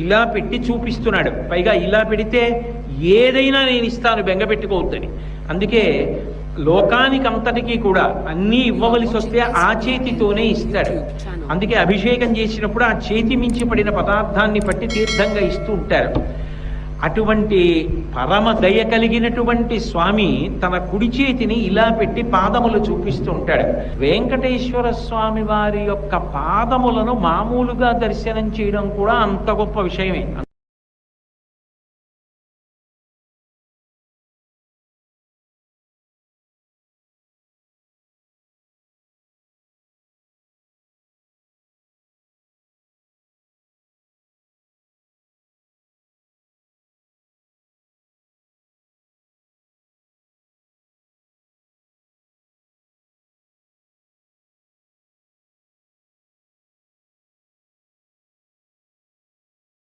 ఇలా పెట్టి చూపిస్తున్నాడు. పైగా ఇలా పెడితే ఏదైనా నేను ఇస్తాను, బెంగపెట్టుకోవద్దని. అందుకే లోకానికి అంతటికీ కూడా అన్నీ ఇవ్వవలసి వస్తే ఆ చేతితోనే ఇస్తాడు. అందుకే అభిషేకం చేసినప్పుడు ఆ చేతి మించి పడిన పదార్థాన్ని పట్టి తీర్థంగా ఇస్తూ ఉంటారు. అటువంటి పరమ దయ కలిగినటువంటి స్వామి తన కుడి చేతిని ఇలా పెట్టి పాదములు చూపిస్తూ ఉంటాడు. వెంకటేశ్వర స్వామి వారి యొక్క పాదములను మామూలుగా దర్శనం చేయడం కూడా అంత గొప్ప విషయమే.